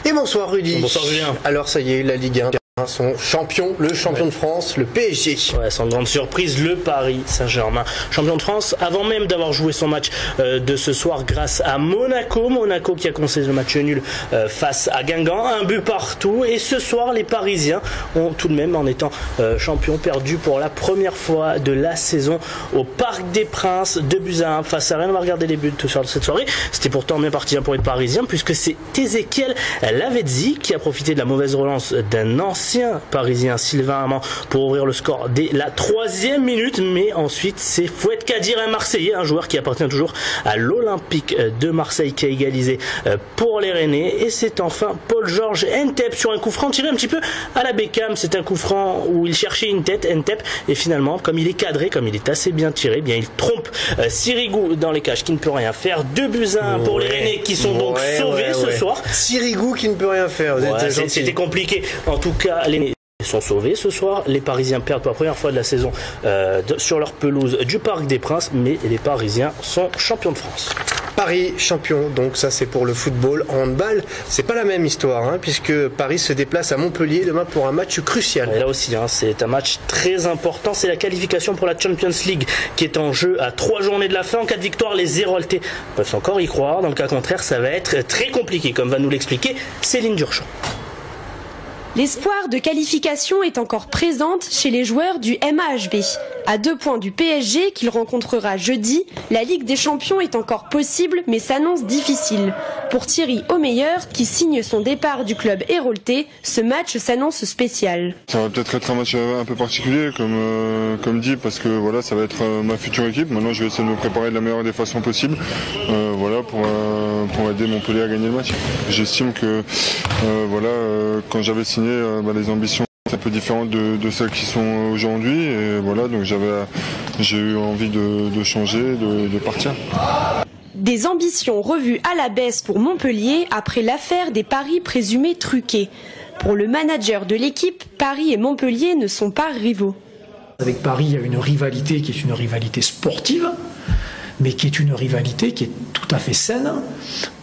Et bonsoir Rudy. Bonsoir Julien. Alors ça y est, la Ligue 1, son champion, le champion de France, le PSG. Ouais, sans grande surprise, le Paris Saint-Germain, champion de France, avant même d'avoir joué son match de ce soir grâce à Monaco. Monaco qui a concédé le match nul face à Guingamp, un but partout. Et ce soir, les Parisiens ont tout de même, en étant champions, perdu pour la première fois de la saison au Parc des Princes, 2-1 face à Rennes. On va regarder les buts de cette soirée. C'était pourtant bien parti pour les Parisiens, puisque c'est Ezequiel Lavezzi qui a profité de la mauvaise relance d'un ancien parisien, Sylvain Armand, pour ouvrir le score dès la 3e minute. Mais ensuite, c'est Fouad Kadir, un Marseillais, un joueur qui appartient toujours à l'Olympique de Marseille, qui a égalisé pour les Rennais. Et c'est enfin Paul-Georges Ntep sur un coup franc tiré un petit peu à la Beckham. C'est un coup franc où il cherchait une tête, Ntep, et finalement, comme il est cadré, comme il est assez bien tiré, bien il trompe Sirigu dans les cages, qui ne peut rien faire. 2-1 pour les Rennais, qui sont donc sauvés ce soir. Sirigu qui ne peut rien faire. C'était compliqué. En tout cas, les Rennais sont sauvés ce soir. Les Parisiens perdent pour la première fois de la saison sur leur pelouse du Parc des Princes, mais les Parisiens sont champions de France. Paris champion, donc ça c'est pour le football. En handball, c'est pas la même histoire, puisque Paris se déplace à Montpellier demain pour un match crucial. Et là aussi, c'est un match très important. C'est la qualification pour la Champions League qui est en jeu à 3 journées de la fin. En cas de victoire, les Héroltais peuvent encore y croire. Dans le cas contraire, ça va être très compliqué, comme va nous l'expliquer Céline Durchamp. L'espoir de qualification est encore présente chez les joueurs du MAHB. À 2 points du PSG qu'il rencontrera jeudi, la Ligue des Champions est encore possible mais s'annonce difficile. Pour Thierry Omeyer, qui signe son départ du club héroltais, ce match s'annonce spécial. Ça va peut-être être un match un peu particulier, comme dit, parce que voilà, ça va être ma future équipe. Maintenant, je vais essayer de me préparer de la meilleure des façons possibles, pour aider Montpellier à gagner le match. J'estime que quand j'avais signé, les ambitions un peu différentes de celles qui sont aujourd'hui, et voilà, donc j'ai eu envie de changer, de partir. Des ambitions revues à la baisse pour Montpellier après l'affaire des paris présumés truqués. Pour le manager de l'équipe, Paris et Montpellier ne sont pas rivaux. Avec Paris, il y a une rivalité qui est une rivalité sportive, mais qui est une rivalité qui est tout à fait saine.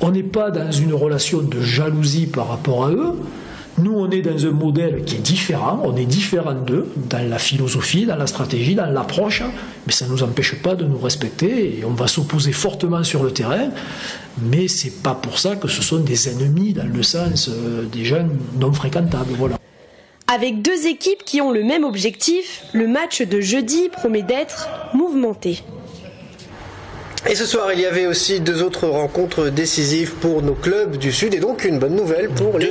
On n'est pas dans une relation de jalousie par rapport à eux. Nous, on est dans un modèle qui est différent, on est différent d'eux, dans la philosophie, dans la stratégie, dans l'approche, mais ça ne nous empêche pas de nous respecter, et on va s'opposer fortement sur le terrain, mais c'est pas pour ça que ce sont des ennemis dans le sens des gens non fréquentables, voilà. Avec 2 équipes qui ont le même objectif, le match de jeudi promet d'être mouvementé. Et ce soir, il y avait aussi 2 autres rencontres décisives pour nos clubs du Sud, et donc une bonne nouvelle pour les...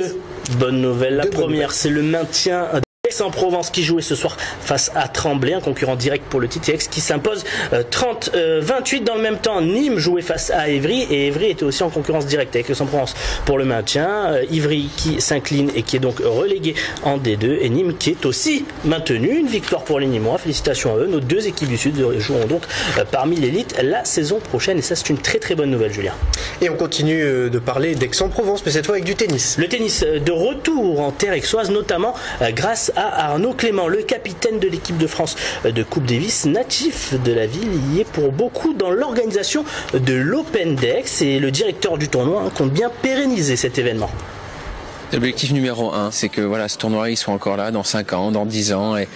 Bonne nouvelle. La première, c'est le maintien d'Aix-en-Provence qui jouait ce soir face à Tremblay, un concurrent direct pour le titre, et Aix qui s'impose 30-28. Dans le même temps, Nîmes jouait face à Évry, et Évry était aussi en concurrence directe avec Aix-en-Provence pour le maintien. Ivry qui s'incline et qui est donc relégué en D2, et Nîmes qui est aussi maintenu. Une victoire pour les Nîmois, félicitations à eux. Nos 2 équipes du Sud joueront donc parmi l'élite la saison prochaine, et ça c'est une très très bonne nouvelle, Julien. Et on continue de parler d'Aix-en-Provence, mais cette fois avec du tennis. Le tennis de retour en terre aixoise, notamment grâce à Arnaud Clément, le capitaine de l'équipe de France de Coupe Davis, natif de la ville. Il y est pour beaucoup dans l'organisation de l'Open d'Aix, et le directeur du tournoi compte bien pérenniser cet événement. L'objectif numéro 1, c'est que ce tournoi il soit encore là dans 5 ans, dans 10 ans, et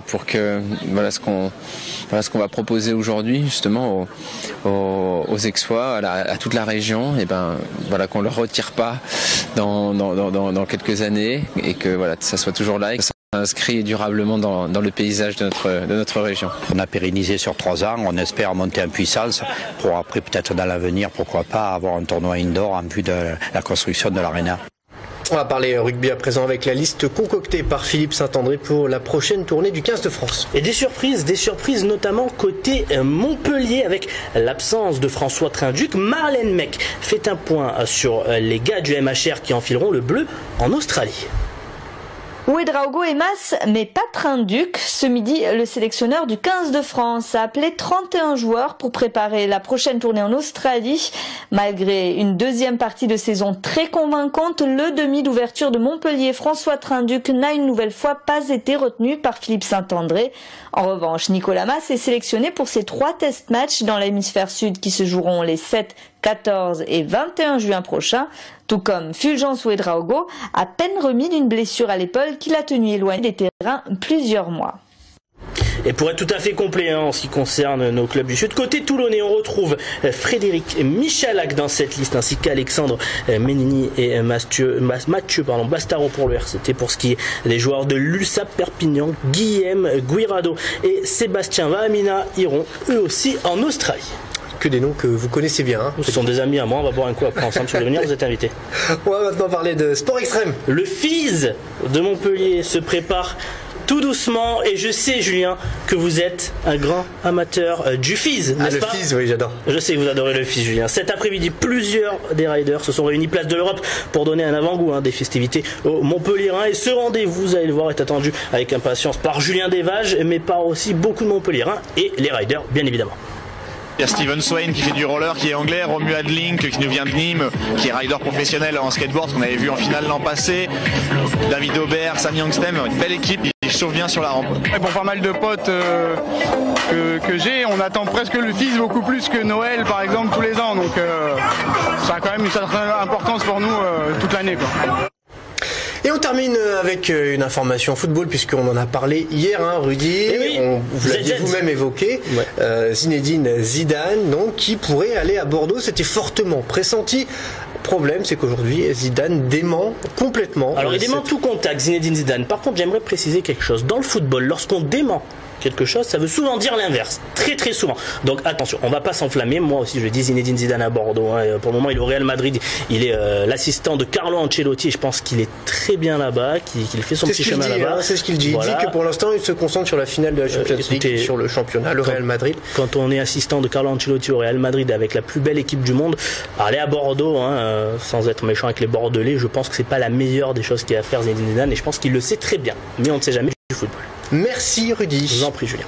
pour que ce qu'on va proposer aujourd'hui justement aux Aixois, à toute la région, et qu'on le retire pas dans quelques années, et que ça soit toujours là et que ça s'inscrit durablement dans le paysage de notre région. On a pérennisé sur 3 ans, on espère monter en puissance pour après peut-être dans l'avenir, pourquoi pas avoir un tournoi indoor en vue de la construction de l'aréna. On va parler rugby à présent avec la liste concoctée par Philippe Saint-André pour la prochaine tournée du 15 de France. Et des surprises notamment côté Montpellier avec l'absence de François Trinduc. Marlène Mec fait un point sur les gars du MHR qui enfileront le bleu en Australie. Ouédraogo est masse, mais pas Trinduc. Ce midi, le sélectionneur du 15 de France a appelé 31 joueurs pour préparer la prochaine tournée en Australie. Malgré une deuxième partie de saison très convaincante, le demi d'ouverture de Montpellier, François Trinduc, n'a une nouvelle fois pas été retenu par Philippe Saint-André. En revanche, Nicolas Mas est sélectionné pour ses 3 test matchs dans l'hémisphère sud qui se joueront les 7, 14 et 21 juin prochains, tout comme Fulgence Ouédraogo, à peine remis d'une blessure à l'épaule qui l'a tenu éloigné des terrains plusieurs mois. Et pour être tout à fait complet en ce qui concerne nos clubs du Sud, côté toulonnais, on retrouve Frédéric Michalak dans cette liste, ainsi qu'Alexandre Ménini et Mathieu Bastaro pour le RCT. Pour ce qui est des joueurs de l'USAP Perpignan, Guillaume Guirado et Sébastien Vahamina iront eux aussi en Australie. Que des noms que vous connaissez bien. Hein. Ce sont des amis à moi, on va boire un coup après ensemble. Si vous voulez venir, vous êtes invités. On va maintenant parler de sport extrême. Le FIS de Montpellier se prépare tout doucement, et je sais, Julien, que vous êtes un grand amateur du FIS, n'est-ce pas ? Le FIS, oui, j'adore. Je sais que vous adorez le FIS, Julien. Cet après-midi, plusieurs des riders se sont réunis place de l'Europe pour donner un avant-goût des festivités au Montpellierin. Et ce rendez-vous, vous allez le voir, est attendu avec impatience par Julien Desvages, mais par aussi beaucoup de Montpellierins et les riders, bien évidemment. Il y a Steven Swain qui fait du roller, qui est anglais, Romuald Link qui nous vient de Nîmes, qui est rider professionnel en skateboard, qu'on avait vu en finale l'an passé, David Aubert, Sam Youngstem, une belle équipe, ils chauffent bien sur la rampe. Et pour pas mal de potes que j'ai, on attend presque le FIS beaucoup plus que Noël par exemple tous les ans, donc ça a quand même une certaine importance pour nous toute l'année, quoi. Et on termine avec une information football, puisqu'on en a parlé hier, hein, Rudy. Oui. Vous l'aviez vous-même évoqué. Ouais. Zinedine Zidane, donc, qui pourrait aller à Bordeaux. C'était fortement pressenti. Problème, c'est qu'aujourd'hui, Zidane dément complètement. Alors, il dément tout contact, Zinedine Zidane. Par contre, j'aimerais préciser quelque chose. Dans le football, lorsqu'on dément quelque chose, ça veut souvent dire l'inverse, très très souvent. Donc attention, on va pas s'enflammer. Moi aussi, je dis Zinedine Zidane à Bordeaux. Hein. Pour le moment, il est au Real Madrid. Il est l'assistant de Carlo Ancelotti. Et je pense qu'il est très bien là-bas, qu'il fait son petit chemin là-bas. Hein, c'est ce qu'il dit. Voilà. Il dit que pour l'instant, il se concentre sur la finale de la Champions League, sur le championnat, le Real Madrid. Quand on est assistant de Carlo Ancelotti au Real Madrid avec la plus belle équipe du monde, aller à Bordeaux, hein, sans être méchant avec les Bordelais, je pense que c'est pas la meilleure des choses qu'il y a à faire Zinedine Zidane. Et je pense qu'il le sait très bien. Mais on ne sait jamais du football. Merci Rudy. Je vous en prie, Julien.